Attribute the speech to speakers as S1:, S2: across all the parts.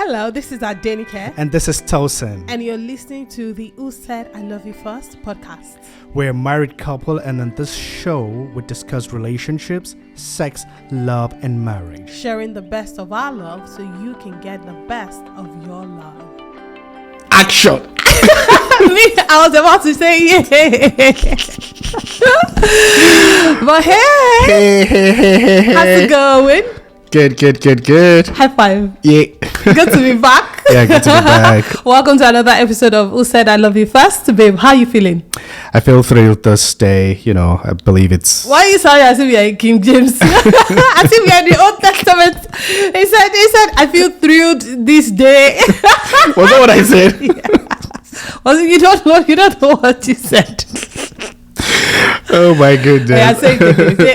S1: Hello, this is Adenike.
S2: And this is Tosin.
S1: And you're listening to the Who Said I Love You First podcast.
S2: We're a married couple, and on this show, we discuss relationships, sex, love, and marriage.
S1: Sharing the best of our love so you can get the best of your love.
S2: Action!
S1: I was about to say yeah. But hey, how's it going?
S2: Good.
S1: High five.
S2: Yeah.
S1: Good to be back.
S2: Yeah, good to be back.
S1: Welcome to another episode of Who Said I Love You First. Babe, how are you feeling?
S2: I feel thrilled this day. I believe it's...
S1: Why are you sorry as if you're in King James? As if you're in the Old Testament. He said, I feel thrilled this day.
S2: Was that what I said?
S1: Yeah. Well, you don't know what you said.
S2: Oh my goodness.
S1: Yeah, say,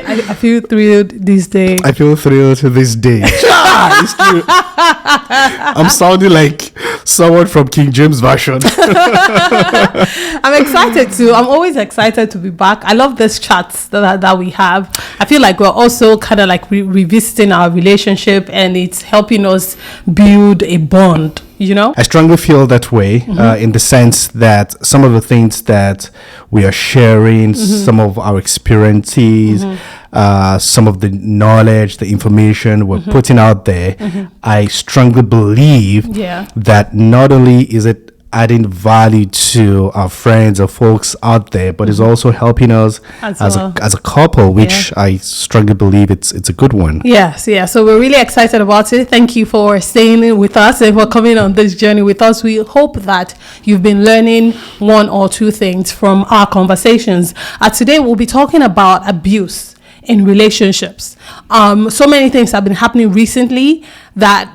S1: I feel thrilled this day.
S2: I feel thrilled this day. It's true. I'm sounding like someone from King James Version.
S1: I'm excited too. I'm always excited to be back. I love this chats that we have. I feel like we're also kind of like revisiting our relationship, and it's helping us build a bond. I
S2: strongly feel that way, in the sense that some of the things that we are sharing, some of our experiences, some of the knowledge, the information we're putting out there, I strongly believe that not only is it adding value to our friends or folks out there, but it's also helping us as a couple, which I strongly believe it's a good one.
S1: Yes. So we're really excited about it. Thank you for staying with us and for coming on this journey with us. We hope that you've been learning one or two things from our conversations. Today we'll be talking about abuse in relationships. So many things have been happening recently that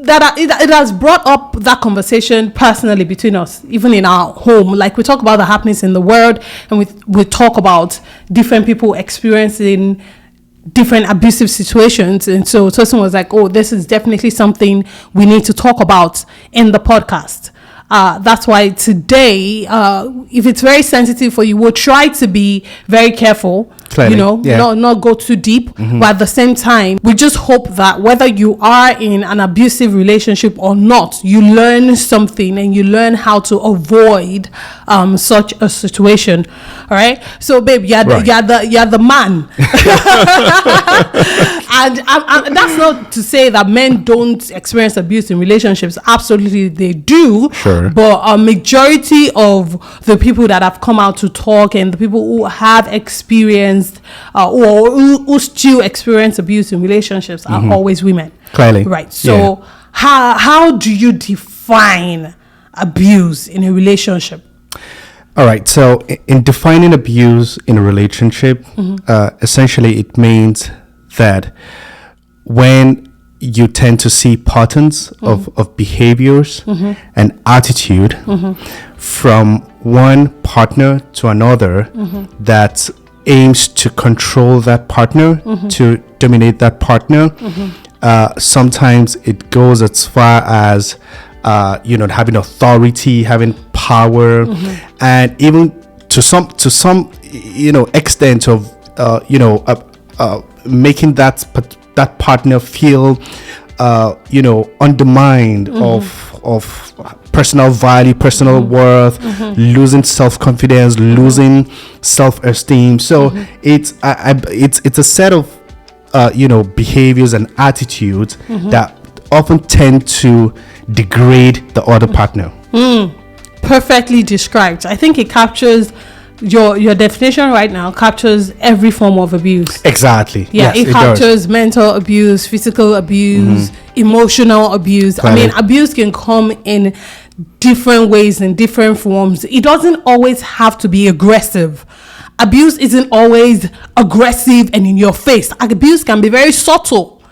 S1: it has brought up that conversation personally between us, even in our home. Like, we talk about the happenings in the world, and we talk about different people experiencing different abusive situations. And so Tosin was like, oh, this is definitely something we need to talk about in the podcast. That's why today, if it's very sensitive for you, we'll try to be very careful. Clearly, not go too deep, but at the same time, we just hope that whether you are in an abusive relationship or not, you learn something and you learn how to avoid such a situation. All right. So, babe, you're the man, and that's not to say that men don't experience abuse in relationships. Absolutely, they do.
S2: Sure.
S1: But a majority of the people that have come out to talk and the people who have experienced or who still experience abuse in relationships are always women.
S2: Clearly.
S1: Right. So how do you define abuse in a relationship?
S2: All right. So in defining abuse in a relationship, essentially it means that when you tend to see patterns of behaviors and attitude from one partner to another that aims to control that partner, to dominate that partner. Sometimes it goes as far as having authority, having power, and even to some extent of making that partner feel undermined of personal value, personal worth, losing self-confidence, losing self-esteem. So it's a set of behaviors and attitudes that often tend to degrade the other partner.
S1: Perfectly described. I think it captures your definition right now captures every form of abuse.
S2: Exactly.
S1: Yeah, yes, it captures mental abuse, physical abuse, emotional abuse. Clearly. I mean, abuse can come in different ways, in different forms. It doesn't always have to be aggressive. Abuse isn't always aggressive and in your face. Abuse can be very subtle.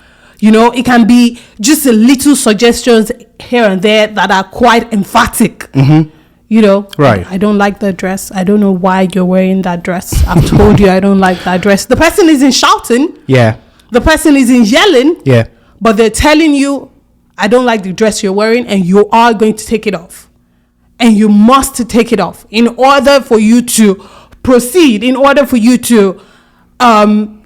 S1: It can be just a little suggestions here and there that are quite emphatic.
S2: Right.
S1: I don't like the dress. I don't know why you're wearing that dress. I've told you I don't like that dress. The person isn't shouting.
S2: Yeah.
S1: The person isn't yelling.
S2: Yeah.
S1: But they're telling you, I don't like the dress you're wearing, and you are going to take it off. And you must take it off in order for you to proceed, in order for you to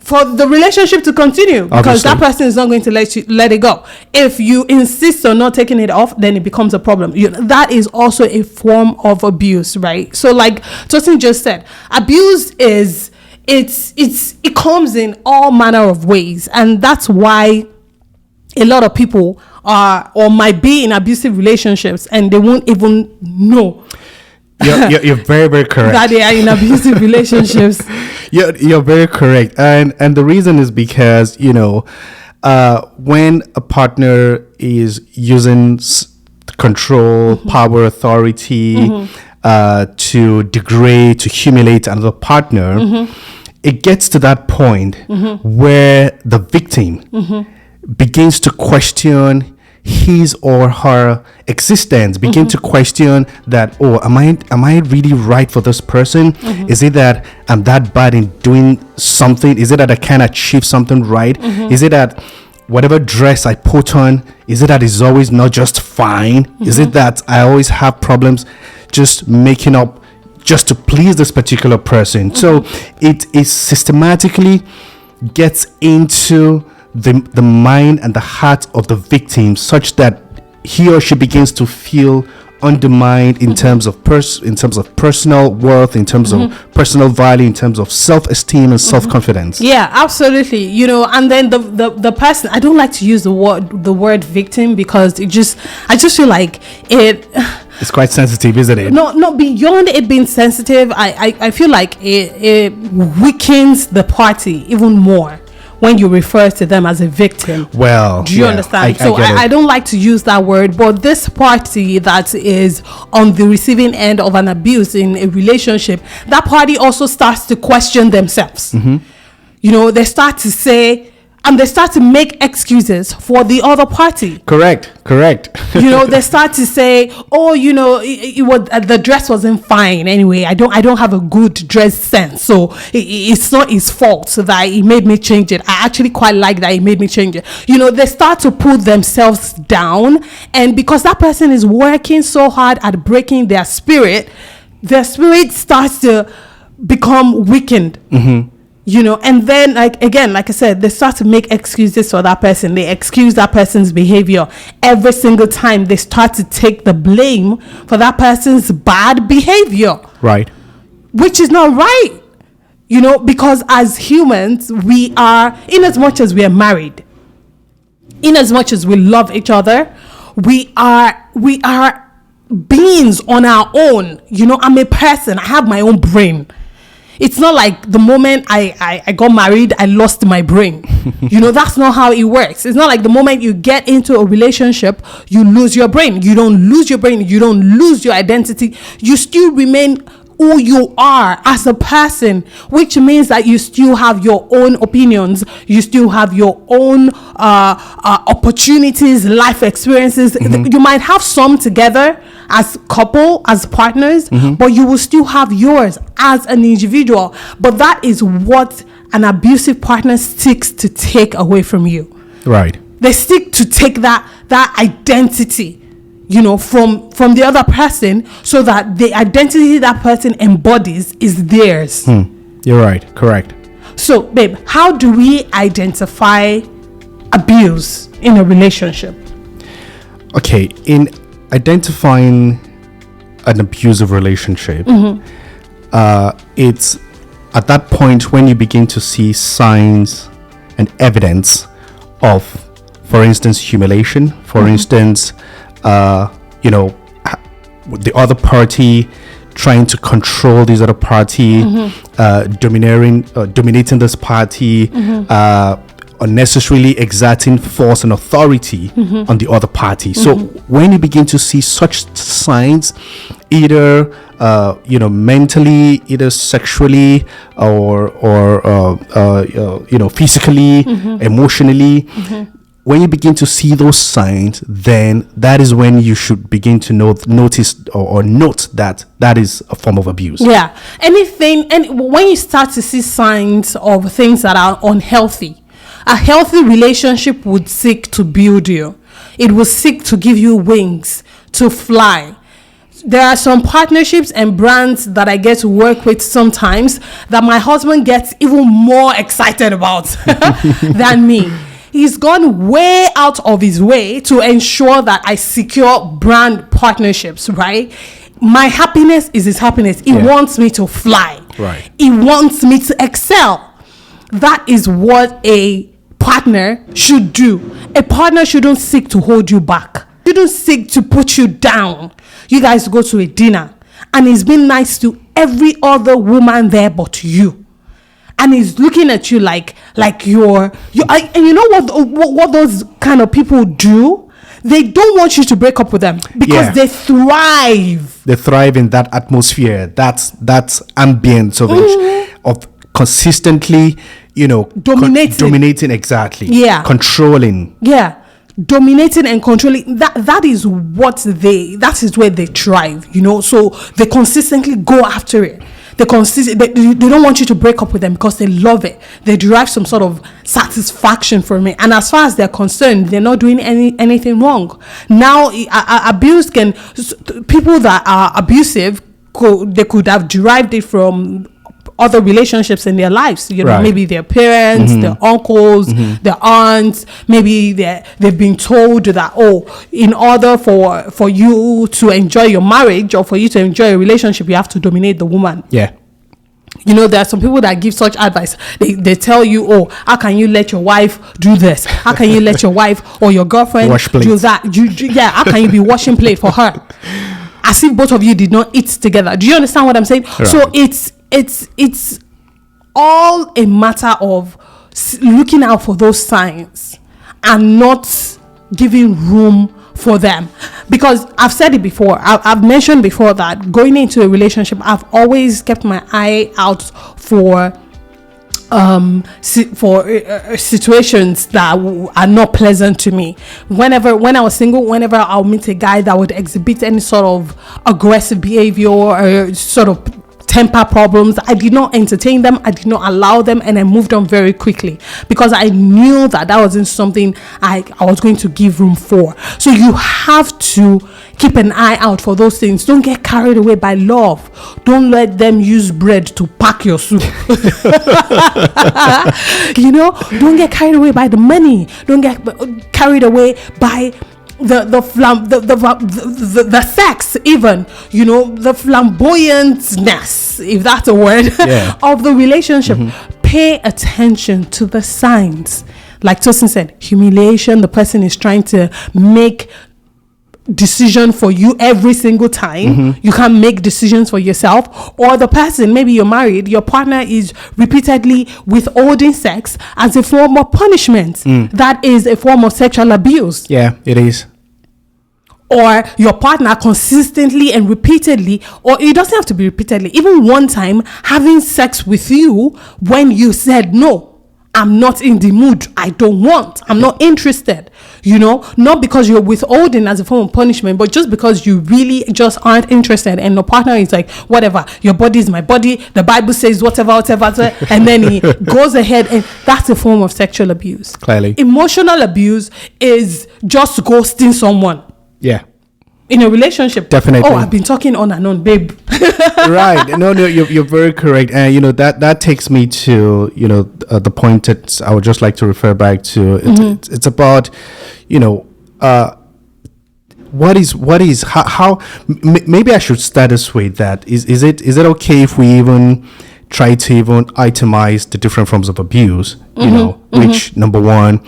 S1: for the relationship to continue, because
S2: Obviously.
S1: that person is not going to let it go. If you insist on not taking it off, then it becomes a problem. That is also a form of abuse, right? So like Tosin just said, abuse is it comes in all manner of ways, and that's why a lot of people are or might be in abusive relationships and they won't even know
S2: You're very, very correct.
S1: that they are in abusive relationships.
S2: You're very correct, and the reason is because when a partner is using control, power, authority to degrade, to humiliate another partner, it gets to that point where the victim begins to question his or her existence, begin to question that, oh, am I really right for this person? Is it that I'm that bad in doing something? Is it that I can't achieve something right? Is it that whatever dress I put on, is it that it's always not just fine? Is it that I always have problems just making up just to please this particular person? So it is systematically gets into the mind and the heart of the victim, such that he or she begins to feel undermined in terms of personal worth, in terms of personal value, in terms of self-esteem and self-confidence.
S1: Yeah, absolutely. And then the person, I don't like to use the word victim, because I just feel like
S2: it's quite sensitive, isn't it?
S1: No, beyond it being sensitive, I feel like it weakens the party even more when you refer to them as a victim.
S2: Well,
S1: do you understand? I don't like to use that word, but this party that is on the receiving end of an abuse in a relationship, that party also starts to question themselves. They start to say, and they start to make excuses for the other party.
S2: Correct.
S1: They start to say, oh, it was, the dress wasn't fine anyway. I don't have a good dress sense, so it's not his fault that he made me change it. I actually quite like that he made me change it. They start to put themselves down, and because that person is working so hard at breaking their spirit starts to become weakened. And then, like I said, they start to make excuses for that person. They excuse that person's behavior every single time. They start to take the blame for that person's bad behavior.
S2: Right.
S1: Which is not right. Because as humans, we are, in as much as we are married, in as much as we love each other, we are beings on our own. I'm a person. I have my own brain. It's not like the moment I got married, I lost my brain. That's not how it works. It's not like the moment you get into a relationship, you lose your brain. You don't lose your brain. You don't lose your identity. You still remain who you are as a person, which means that you still have your own opinions. You still have your own opportunities, life experiences. You might have some together as couple, as partners, but you will still have yours as an individual. But that is what an abusive partner seeks to take away from you.
S2: Right.
S1: They seek to take that identity, from the other person, so that the identity that person embodies is theirs.
S2: You're right. Correct.
S1: So, babe, how do we identify abuse in a relationship?
S2: Okay, in identifying an abusive relationship, it's at that point when you begin to see signs and evidence of, for instance, humiliation, for instance, the other party trying to control this other party, dominating this party, unnecessarily exerting force and authority on the other party. So when you begin to see such signs, either mentally, either sexually, or physically, emotionally, when you begin to see those signs, then that is when you should begin to notice or note that is a form of abuse.
S1: Yeah. And when you start to see signs of things that are unhealthy, a healthy relationship would seek to build you. It will seek to give you wings to fly. There are some partnerships and brands that I get to work with sometimes that my husband gets even more excited about than me. He's gone way out of his way to ensure that I secure brand partnerships, right? My happiness is his happiness. He wants me to fly.
S2: Right.
S1: He wants me to excel. That is what a partner should do. A partner shouldn't seek to hold you back. Shouldn't seek to put you down. You guys go to a dinner and he's been nice to every other woman there but you. And he's looking at you like you're and you know what those kind of people do? They don't want you to break up with them because they thrive.
S2: They thrive in that atmosphere. That's ambience of consistently, dominating exactly.
S1: Yeah.
S2: Controlling.
S1: Yeah. Dominating and controlling. That is where they thrive, so they consistently go after it. They don't want you to break up with them because they love it. They derive some sort of satisfaction from it. And as far as they're concerned, they're not doing anything wrong. Now, people that are abusive, they could have derived it from other relationships in their lives,
S2: right.
S1: Maybe their parents, their uncles, their aunts, maybe they've been told that, in order for you to enjoy your marriage or for you to enjoy a relationship, you have to dominate the woman.
S2: Yeah.
S1: There are some people that give such advice. They tell you, how can you let your wife do this? How can you let your wife or your girlfriend do that? How can you be washing plate for her? As if both of you did not eat together. Do you understand what I'm saying?
S2: Right.
S1: So it's all a matter of looking out for those signs and not giving room for them. Because I've said it before, I've mentioned before that going into a relationship, I've always kept my eye out for situations that are not pleasant to me. When I was single, whenever I'll meet a guy that would exhibit any sort of aggressive behavior or sort of temper problems, I did not entertain them, I did not allow them, and I moved on very quickly because I knew that wasn't something I was going to give room for. So you have to keep an eye out for those things. Don't get carried away by love. Don't let them use bread to pack your soup. Don't get carried away by the money. Don't get carried away by the sex, even the flamboyantness, if that's a word, of the relationship. Pay attention to the signs. Like Tosin said, humiliation. The person is trying to make decision for you every single time. You can't make decisions for yourself. Or the person, maybe you're married, your partner is repeatedly withholding sex as a form of punishment. That is a form of sexual abuse.
S2: Yeah, it is.
S1: Or your partner consistently and repeatedly, or it doesn't have to be repeatedly, even one time having sex with you when you said no, I'm not in the mood, I don't want, I'm not interested, not because you're withholding as a form of punishment, but just because you really just aren't interested, and the partner is like, whatever, your body is my body, the Bible says whatever, and then he goes ahead, and that's a form of sexual abuse.
S2: Clearly.
S1: Emotional abuse is just ghosting someone.
S2: Yeah.
S1: In a relationship.
S2: Definitely.
S1: I've been talking on and on, babe.
S2: Right. No, you're very correct. And that takes me to the point that I would just like to refer back to. It's about what is how maybe I should start this way. That is it okay if we even try to even itemize the different forms of abuse? Which number one,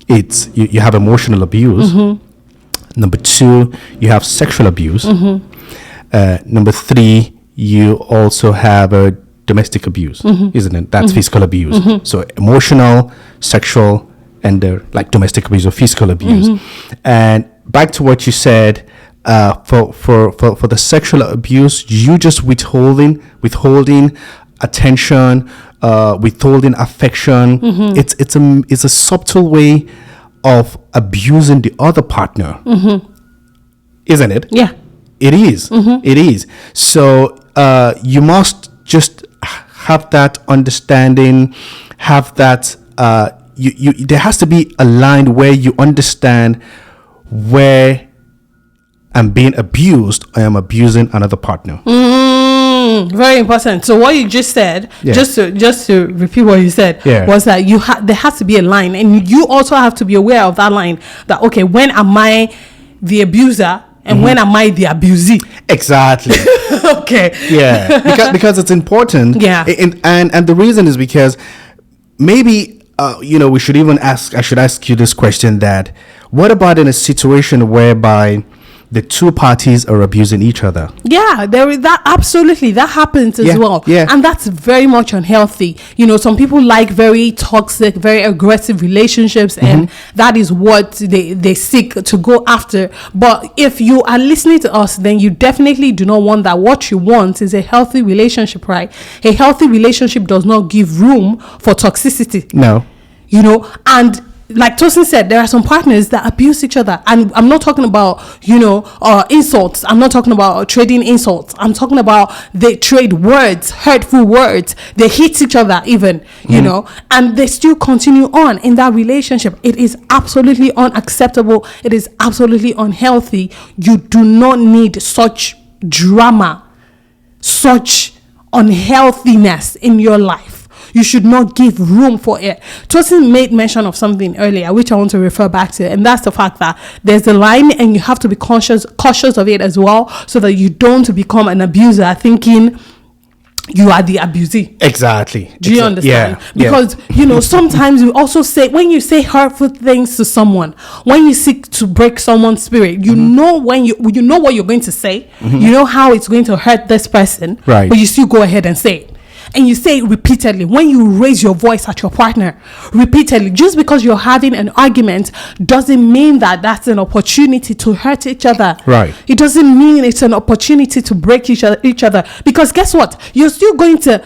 S2: it's you have emotional abuse. Number two, you have sexual abuse. Number three, you also have a domestic abuse, isn't it? That's physical abuse. So emotional, sexual, and domestic abuse or physical abuse. And back to what you said, for the sexual abuse, you just withholding attention, withholding affection. It's a subtle way of abusing the other partner, isn't it?
S1: Yeah,
S2: it is. It is. So you must just have that understanding, have that you there has to be a line where you understand where I'm being abused, I am abusing another partner.
S1: Very important. So what you just said, just to repeat what you said, was that there has to be a line, and you also have to be aware of that line. That okay, when am I the abuser and when am I the abusee? Exactly. Okay.
S2: Yeah, because it's important.
S1: Yeah.
S2: And the reason is because maybe we should even ask. I should ask you this question: that what about in a situation whereby the two parties are abusing each other?
S1: Yeah, there is that. Absolutely, that happens as well.
S2: Yeah,
S1: and that's very much unhealthy. Some people like very toxic, very aggressive relationships, and that is what they seek to go after. But if you are listening to us, then you definitely do not want that. What you want is a healthy relationship, right? A healthy relationship does not give room for toxicity.
S2: No.
S1: And like Tosin said, there are some partners that abuse each other, and I'm not talking about insults. I'm not talking about trading insults. I'm talking about they trade words, hurtful words. They hit each other even, and they still continue on in that relationship. It is absolutely unacceptable. It is absolutely unhealthy. You do not need such drama, such unhealthiness in your life. You should not give room for it. Tosin made mention of something earlier, which I want to refer back to, and that's the fact that there's a line, and you have to be cautious of it as well, so that you don't become an abuser thinking you are the abusee.
S2: Exactly.
S1: Do you understand? Because sometimes you also say, when you say hurtful things to someone, when you seek to break someone's spirit, you know what you're going to say, you know how it's going to hurt this person,
S2: right?
S1: But you still go ahead and say it. And you say it repeatedly. When you raise your voice at your partner repeatedly, just because you're having an argument doesn't mean that that's an opportunity to hurt each other.
S2: Right.
S1: It doesn't mean it's an opportunity to break each other. Because guess what? You're still going to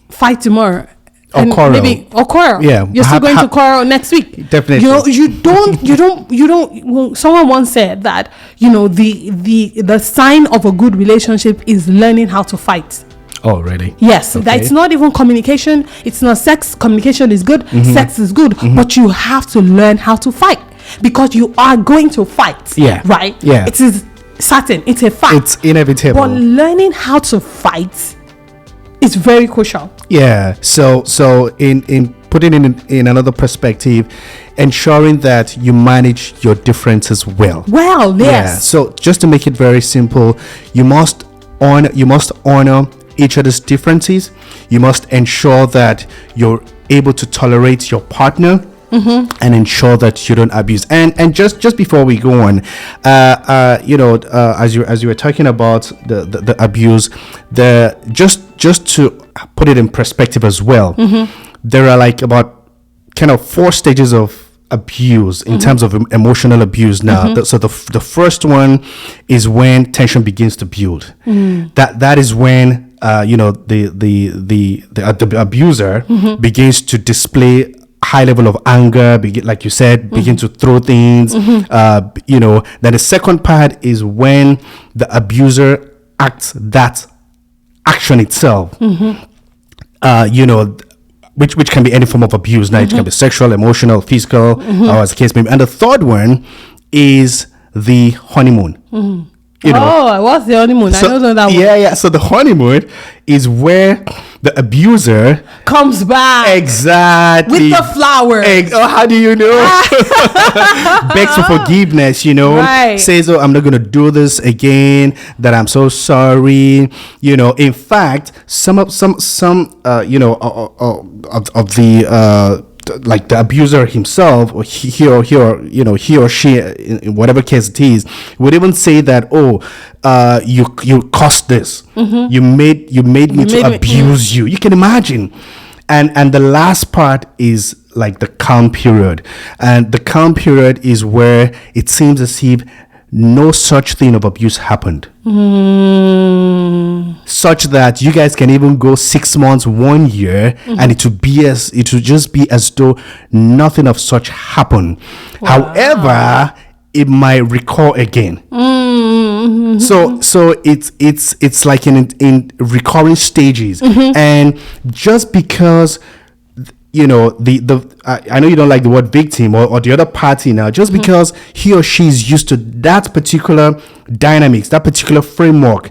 S1: fight tomorrow.
S2: Or quarrel.
S1: Yeah. You're still going to quarrel next week.
S2: Definitely.
S1: You don't. Well, someone once said that, the sign of a good relationship is learning how to fight.
S2: Oh, really?
S1: Yes.
S2: Okay.
S1: That it's not even communication. It's not sex. Communication is good. Sex is good. But you have to learn how to fight, because you are going to fight.
S2: Yeah.
S1: Right?
S2: Yeah.
S1: It is certain. It's a fact.
S2: It's inevitable.
S1: But learning how to fight is very crucial.
S2: Yeah. So in putting it in another perspective, ensuring that you manage your differences well.
S1: Well, yes.
S2: Yeah. So just to make it very simple, you must honor each other's differences. You must ensure that you're able to tolerate your partner, and ensure that you don't abuse. And just before we go on, as you were talking about the abuse, just to put it in perspective as well, there are like about kind of 4 stages of abuse in terms of emotional abuse. Now, so the first one is when tension begins to build. That is when the abuser begins to display high level of anger, like you said, begin to throw things. Then the second part is when the abuser acts that action itself. Which can be any form of abuse. Now, it can be sexual, emotional, physical, or as the case may be. And the third one is the honeymoon.
S1: What's the honeymoon?
S2: So,
S1: I don't know that one.
S2: Yeah. So the honeymoon is where the abuser
S1: comes back.
S2: Exactly.
S1: With the flowers.
S2: How do you know? Begs for forgiveness,
S1: Right.
S2: Says, I'm not going to do this again, that I'm so sorry. In fact, some of the like the abuser himself, or he or she, in whatever case it is, would even say that, you caused this, you made me to abuse you. You can imagine. And the last part is like the calm period, and the calm period is where it seems as if no such thing of abuse happened, such that you guys can even go 6 months, 1 year, and it will just be as though nothing of such happened. Wow. However, it might recur again. So it's like in recurring stages, and just because I know you don't like the word victim or the other party now, just because he or she is used to that particular dynamics, that particular framework,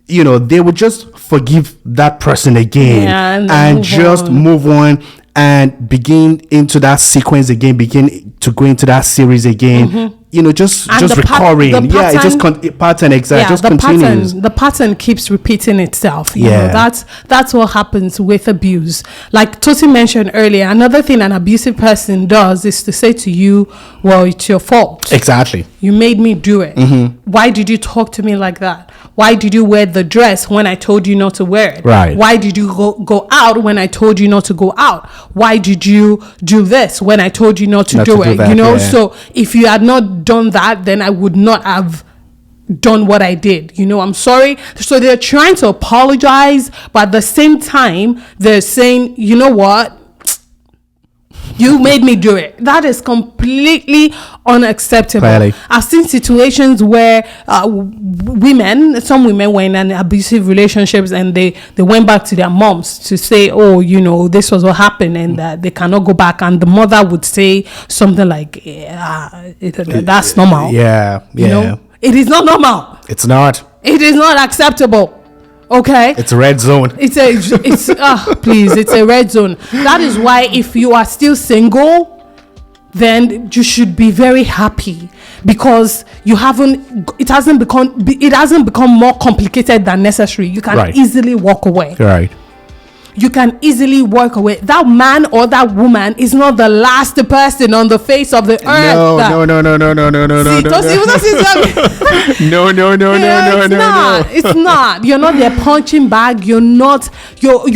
S2: they would just forgive that person again and just move on and begin into that sequence again, begin to go into that series again. Just recurring. It just pattern exactly. Just continues.
S1: The pattern keeps repeating itself. You know, that's what happens with abuse. Like Tosin mentioned earlier, another thing an abusive person does is to say to you, "Well, it's your fault.
S2: Exactly.
S1: You made me do it. Why did you talk to me like that? Why did you wear the dress when I told you not to wear it?
S2: Right.
S1: Why did you go out when I told you not to go out? Why did you do this when I told you not to do it?" That, so if you had not done that, then I would not have done what I did. I'm sorry. So they're trying to apologize, but at the same time, they're saying, you know what? You made me do it. That is completely unacceptable.
S2: Clearly.
S1: I've seen situations where some women were in an abusive relationships and they went back to their moms to say, "Oh, this was what happened," and that they cannot go back. And the mother would say something like, "That's normal."
S2: Yeah.
S1: It is not normal.
S2: It's not.
S1: It is not acceptable. Okay,
S2: it's a red zone.
S1: Please, it's a red zone. That is why if you are still single, then you should be very happy, because it hasn't become more complicated than necessary. You can easily walk away.
S2: Right.
S1: You can easily walk away. That man or that woman is not the last person on the face of the earth.
S2: No.
S1: It's not. You're not their punching bag. You're not. So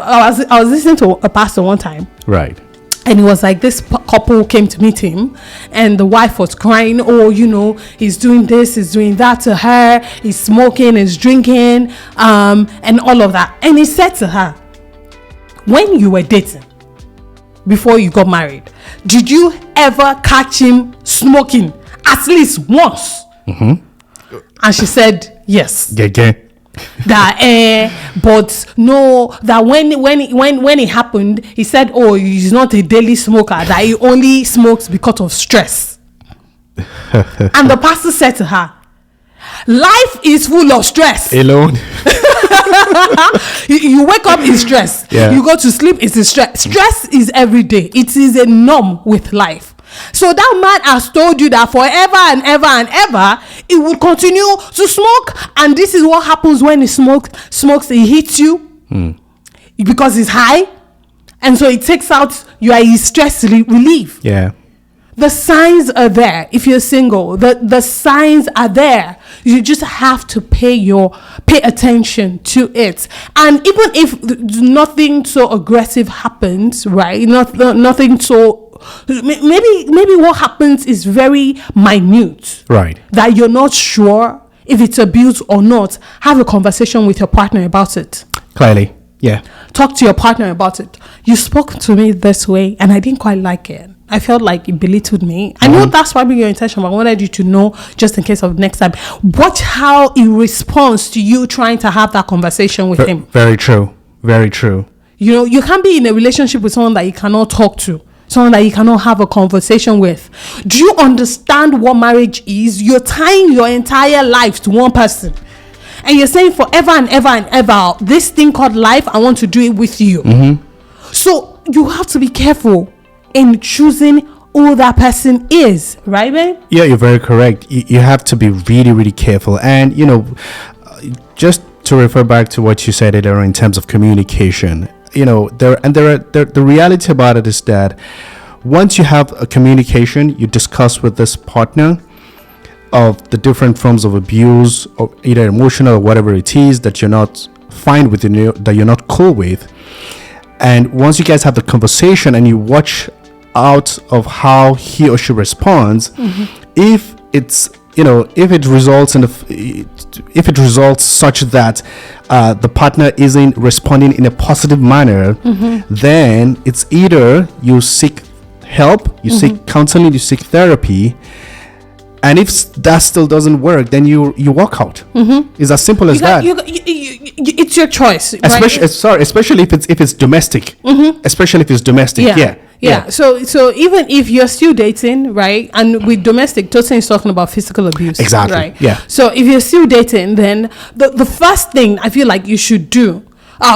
S1: I was listening to a pastor one time.
S2: Right.
S1: And it was like this couple came to meet him, and the wife was crying. "Oh, he's doing this, he's doing that to her. He's smoking, he's drinking, and all of that." And he said to her, "When you were dating, before you got married, did you ever catch him smoking at least once?" And she said, "Yes." But no, that when it happened, he said, "Oh, he's not a daily smoker, that he only smokes because of stress." And the pastor said to her, "Life is full of stress.
S2: Alone."
S1: You wake up in stress. You go to sleep, it's a stress. Stress is every day. It is a norm with life. So that man has told you that forever and ever and ever it will continue to smoke, and this is what happens when he smokes. He hits you because he's high, and so it takes out your stress relief. The signs are there. If you're single, the signs are there. You just have to pay attention to it. And even if nothing so aggressive happens, right? Nothing so. Maybe what happens is very minute.
S2: Right.
S1: That you're not sure if it's abuse or not. Have a conversation with your partner about it.
S2: Clearly. Yeah.
S1: Talk to your partner about it. You spoke to me this way and I didn't quite like it. I felt like it belittled me. I know that's probably your intention, but I wanted you to know, just in case of next time. Watch how he responds to you trying to have that conversation with him.
S2: Very true. Very true.
S1: You can't be in a relationship with someone that you cannot talk to, someone that you cannot have a conversation with. Do you understand what marriage is? You're tying your entire life to one person. And you're saying forever and ever and ever, this thing called life, I want to do it with you. So you have to be careful in choosing who that person is, right, man?
S2: Yeah, you're very correct. You have to be really, really careful. And, just to refer back to what you said earlier in terms of communication, the reality about it is that once you have a communication, you discuss with this partner of the different forms of abuse, or either emotional or whatever it is that you're not fine with, that you're not cool with. And once you guys have the conversation and you watch out of how he or she responds, if it's if it results such that the partner isn't responding in a positive manner, then it's either you seek help, you seek counseling, you seek therapy, And if that still doesn't work, then you walk out. It's as simple as that.
S1: It's your choice,
S2: Especially if it's domestic. Especially if it's domestic. Yeah.
S1: So even if you're still dating, right, and with domestic, Tosin is talking about physical abuse.
S2: Exactly.
S1: Right.
S2: Yeah.
S1: So if you're still dating, then the first thing I feel like you should do.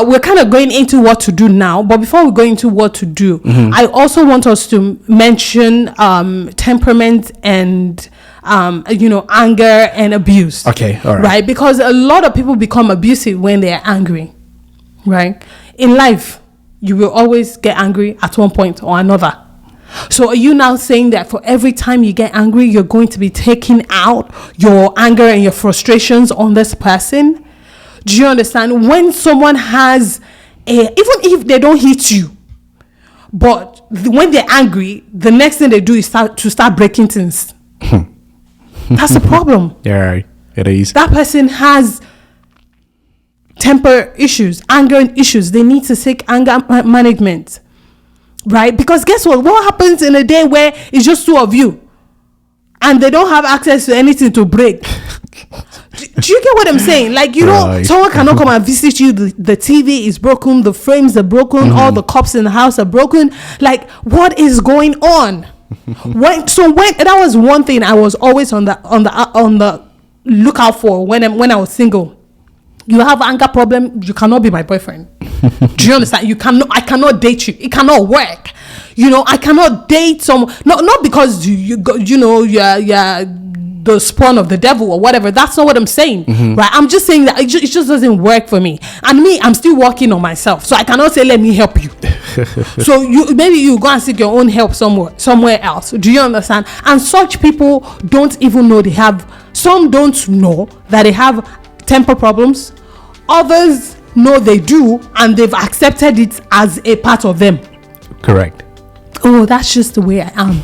S1: We're kind of going into what to do now, but before we go into what to do, I also want us to mention temperament and anger and abuse.
S2: Okay, all right.
S1: Right, because a lot of people become abusive when they are angry. Right, in life, you will always get angry at one point or another. So are you now saying that for every time you get angry, you're going to be taking out your anger and your frustrations on this person? Do you understand? When someone has even if they don't hit you, but when they're angry, the next thing they do is start breaking things. That's the problem.
S2: Yeah, it is.
S1: That person has temper issues, anger issues. They need to seek anger management, right? Because guess what? What happens in a day where it's just two of you and they don't have access to anything to break? Do you get what I'm saying? Like, someone cannot come and visit you. The TV is broken. The frames are broken. All the cups in the house are broken. Like, what is going on? When that was one thing I was always on the lookout for when I was single. You have anger problem, you cannot be my boyfriend. Do you understand? I cannot date you. It cannot work. I cannot date someone. Not because you're the spawn of the devil or whatever. That's not what I'm saying, right? I'm just saying that it just doesn't work for me. And I'm still working on myself, so I cannot say let me help you. So maybe you go and seek your own help somewhere else. Do you understand? And such people don't even know they have. Some don't know that they have temper problems. Others know they do, and they've accepted it as a part of them.
S2: Correct.
S1: Oh, that's just the way I am.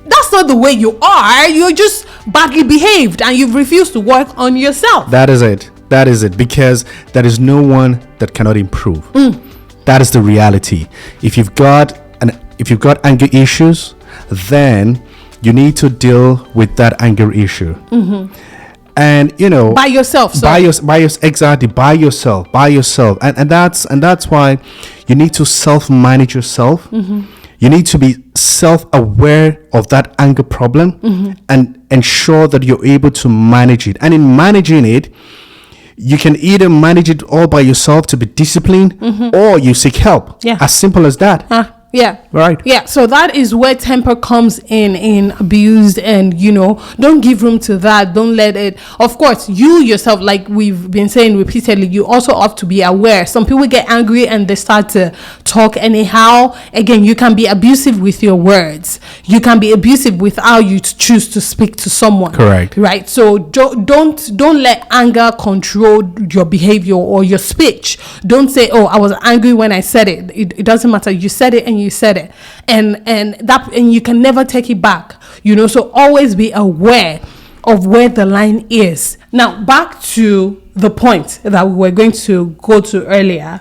S1: That's not the way you are. You're just badly behaved and you've refused to work on yourself.
S2: That is it. Because there is no one that cannot improve. That is the reality. If you've got anger issues, then you need to deal with that anger issue. And
S1: by yourself.
S2: Exactly, by yourself. And that's why you need to self-manage yourself. You need to be self-aware of that anger problem and ensure that you're able to manage it. And in managing it, you can either manage it all by yourself to be disciplined or you seek help. Yeah. As simple as that.
S1: Yeah.
S2: Right.
S1: Yeah. So that is where temper comes in abused, and don't give room to that. Don't let it. Of course, you yourself, like we've been saying repeatedly, you also have to be aware. Some people get angry and they start to talk anyhow. Again, you can be abusive with your words. You can be abusive with how you choose to speak to someone.
S2: Correct.
S1: Right. So don't let anger control your behavior or your speech. Don't say, "Oh, I was angry when I said it." It doesn't matter. You said it and you said it, and you can never take it back. So always be aware of where the line is. Now back to the point that we were going to go to earlier,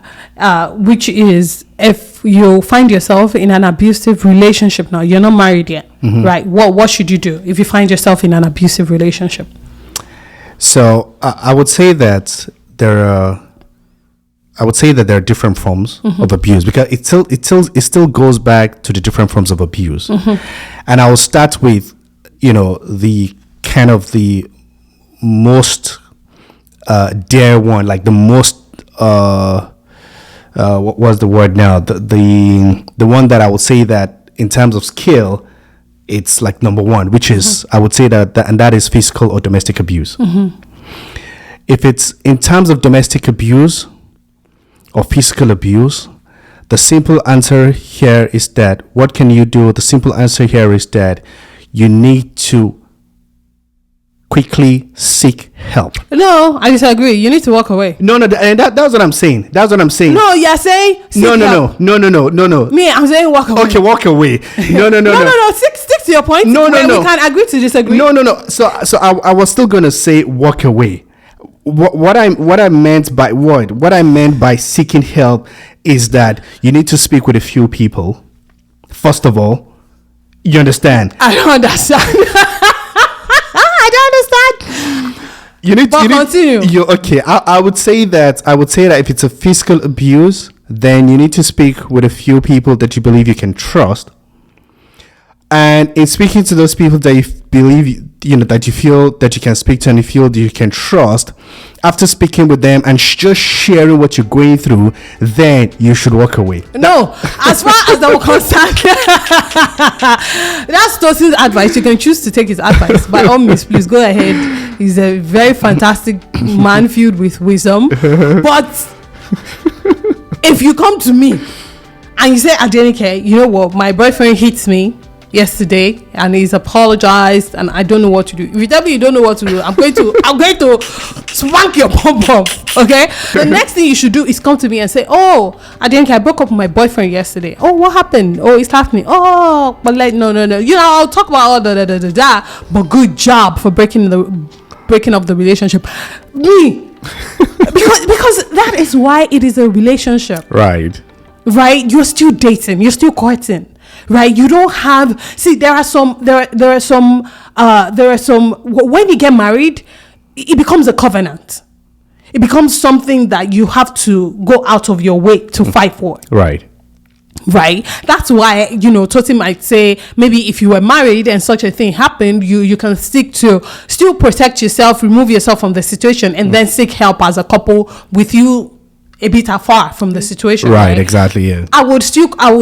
S1: which is if you find yourself in an abusive relationship. Now you're not married yet, right? What should you do if you find yourself in an abusive relationship?
S2: So I would say that there are different forms of abuse, because it still goes back to the different forms of abuse. And I will start with the kind of the most dare one, like the most what was the word now, the one that I would say that in terms of skill it's like number one, which is I would say that is physical or domestic abuse. If it's in terms of domestic abuse or physical abuse, the simple answer here is that what can you do? The simple answer here is that you need to quickly seek help.
S1: No, I disagree. You need to walk away.
S2: No, and that's what I'm saying. That's what I'm saying.
S1: No, you're saying
S2: no.
S1: Me, I'm saying walk away.
S2: Okay, walk away. No.
S1: No. Stick to your point.
S2: No.
S1: We can agree to disagree.
S2: No. So I was still gonna say walk away. What I meant by seeking help is that you need to speak with a few people. First of all, you understand?
S1: I don't understand. Continue.
S2: Okay. I would say that if it's a physical abuse, then you need to speak with a few people that you believe you can trust. And in speaking to those people that you believe, that you feel that you can speak to and you feel that you can trust, after speaking with them and just sharing what you're going through, then you should walk away.
S1: No, as far as I'm concerned, that's Tosin's advice. You can choose to take his advice. By all means, please go ahead. He's a very fantastic man filled with wisdom. But if you come to me and you say, Adenike, you know what, my boyfriend hits me yesterday and he's apologized and I don't know what to do. If you tell me you don't know what to do, I'm going to swank your pom pom. Okay? The next thing you should do is come to me and say, oh, Adenike, I broke up with my boyfriend yesterday. Oh, what happened? Oh, he slapped me. Oh, but like no. I'll talk about all the but good job for breaking up the relationship. Me. because that is why it is a relationship.
S2: Right.
S1: You're still dating, you're still courting. Right, you don't have. See, there are some. When you get married, it becomes a covenant. It becomes something that you have to go out of your way to fight for.
S2: Right.
S1: That's why Tosin might say maybe if you were married and such a thing happened, you can stick to still protect yourself, remove yourself from the situation, and then seek help as a couple with you a bit afar from the situation. Right,
S2: exactly, yeah.
S1: I would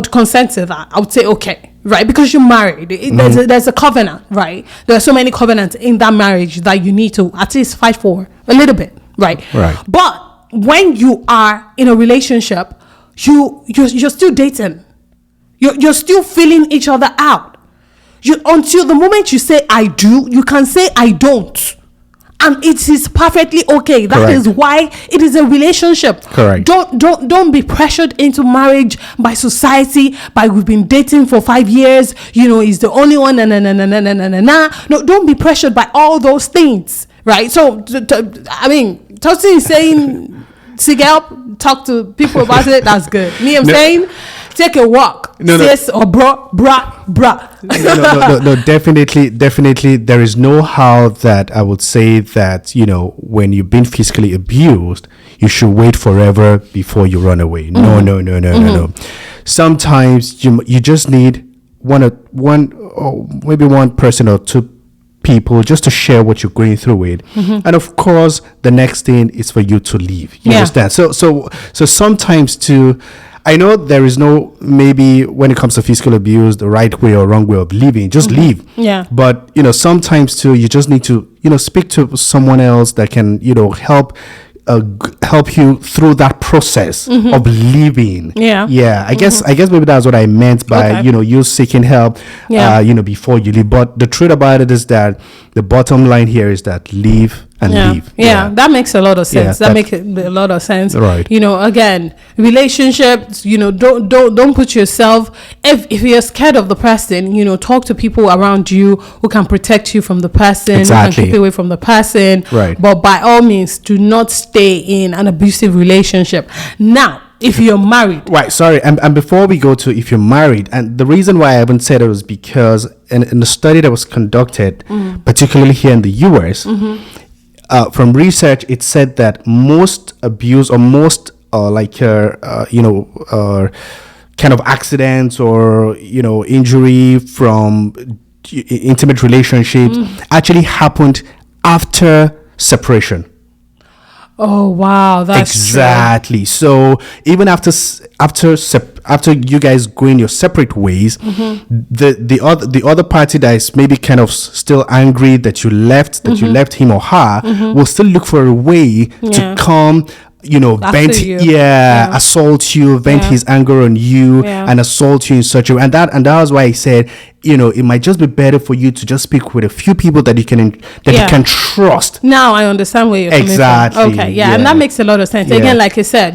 S1: consent to that. I would say, okay, right, because you're married. There's a covenant, right? There are so many covenants in that marriage that you need to at least fight for a little bit, right? But when you are in a relationship, you're still dating. You're still feeling each other out. Until the moment you say I do, you can say I don't. And it is perfectly okay. That is why it is a relationship.
S2: Correct.
S1: Don't be pressured into marriage by society, by we've been dating for 5 years, he's the only one, No, don't be pressured by all those things, right? So, Tosin is saying, seek help, talk to people about it, that's good. Me, I'm saying, take a walk. Sis or bra.
S2: No, definitely. There is no how that I would say that, when you've been physically abused, you should wait forever before you run away. No. Sometimes you just need one or maybe one person or two people just to share what you're going through with. And of course, the next thing is for you to leave. You understand? So sometimes too, I know there is no, maybe when it comes to physical abuse, the right way or wrong way of living, just leave.
S1: Yeah.
S2: But, sometimes too, you just need to, speak to someone else that can, help you through that process of living. I guess maybe that's what I meant by you seeking help before you leave. But the truth about it is that the bottom line here is that leave and leave.
S1: That makes a lot of sense. That makes a lot of sense.
S2: Right.
S1: Again, relationships, don't put yourself, if you're scared of the person, talk to people around you who can protect you from the person, who can keep you away from the person.
S2: Right.
S1: But by all means, do not stay in an abusive relationship. Now, if you're married.
S2: Right, sorry. And before we go to if you're married, and the reason why I haven't said it was because in the study that was conducted, particularly here in the US, from research, it said that most abuse or most kind of accidents or, injury from intimate relationships actually happened after separation.
S1: Oh wow, that's
S2: exactly true. So even after you guys going your separate ways, the other party that is maybe kind of still angry that you left him or her will still look for a way to come, vent assault you, vent his anger on you, and assault you in such a way. And that was why I said, it might just be better for you to just speak with a few people that you can trust.
S1: Now I understand where you're coming from. Okay, and that makes a lot of sense. Again, like I said,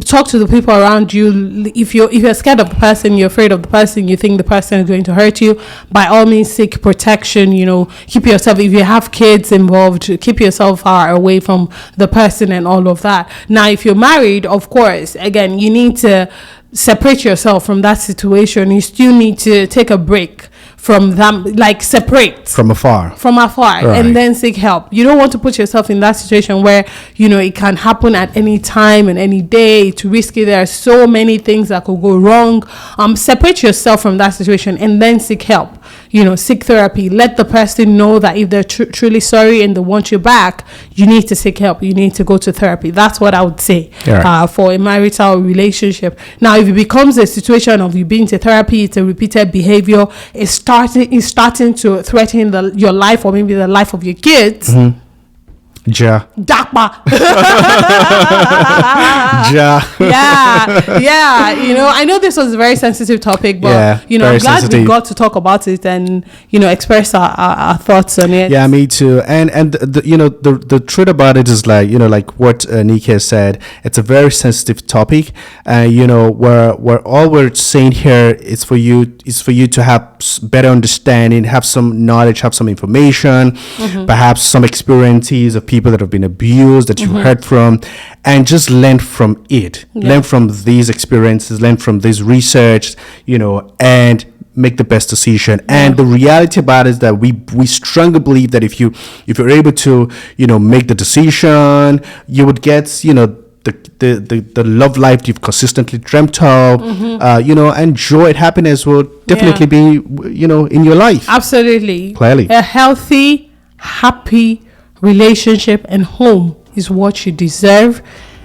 S1: talk to the people around you. If you're scared of the person, you're afraid of the person, you think the person is going to hurt you, by all means seek protection. Keep yourself, if you have kids involved, keep yourself far away from the person and all of that. Now if you're married, of course, again, you need to separate yourself from that situation. You still need to take a break from them, like separate
S2: from afar.
S1: Right. And then seek help. You don't want to put yourself in that situation where, it can happen at any time and any day. It's risky. There are so many things that could go wrong. Separate yourself from that situation and then seek help. Seek therapy. Let the person know that if they're truly sorry and they want you back, you need to seek help. You need to go to therapy. That's what I would say for a marital relationship. Now, if it becomes a situation of you being to therapy, it's a repeated behavior, it's starting to threaten your life or maybe the life of your kids.
S2: Mm-hmm. Ja.
S1: Dakba.
S2: Ja.
S1: Yeah. I know this was a very sensitive topic, but I'm glad sensitive. We got to talk about it and express our thoughts on it.
S2: Yeah, me too. And the truth about it is like what Adenike said. It's a very sensitive topic, where all we're saying here is for you to have better understanding, have some knowledge, have some information, perhaps some experiences of people that have been abused that you've heard from, and just learn from it. Learn from these experiences, learn from this research, and make the best decision. And the reality about it is that we strongly believe that if you're able to make the decision, you would get the love life you've consistently dreamt of, and joy and happiness will definitely be in your life.
S1: Absolutely.
S2: Clearly,
S1: a healthy, happy relationship and home is what you deserve,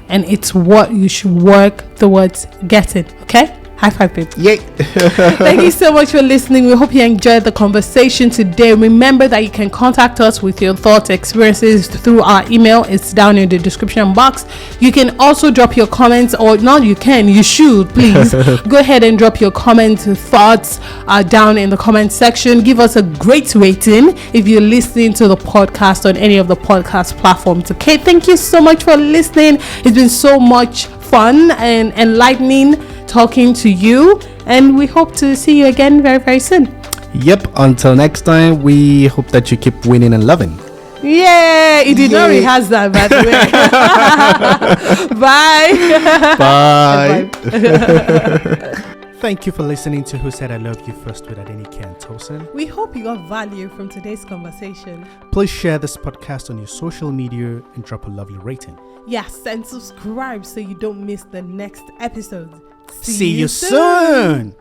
S1: and it's what you should work towards getting. Okay? High five, babe.
S2: Yay.
S1: Thank you so much for listening. We hope you enjoyed the conversation today. Remember that you can contact us with your thoughts, experiences through our email. It's down in the description box. You can also drop your comments, or not you should, please. Go ahead and drop your comments, thoughts down in the comment section. Give us a great rating if you're listening to the podcast on any of the podcast platforms. Okay, thank you so much for listening. It's been so much fun and enlightening talking to you, and we hope to see you again very, very soon.
S2: Yep, until next time, we hope that you keep winning and loving.
S1: Yeah, he did not rehearse that, by the
S2: way. Bye. Thank you for listening to Who Said I Love You First with Adenike and Tosin.
S1: We hope you got value from today's conversation.
S2: Please share this podcast on your social media and drop a lovely rating.
S1: Yes, and subscribe so you don't miss the next episode.
S2: See you soon.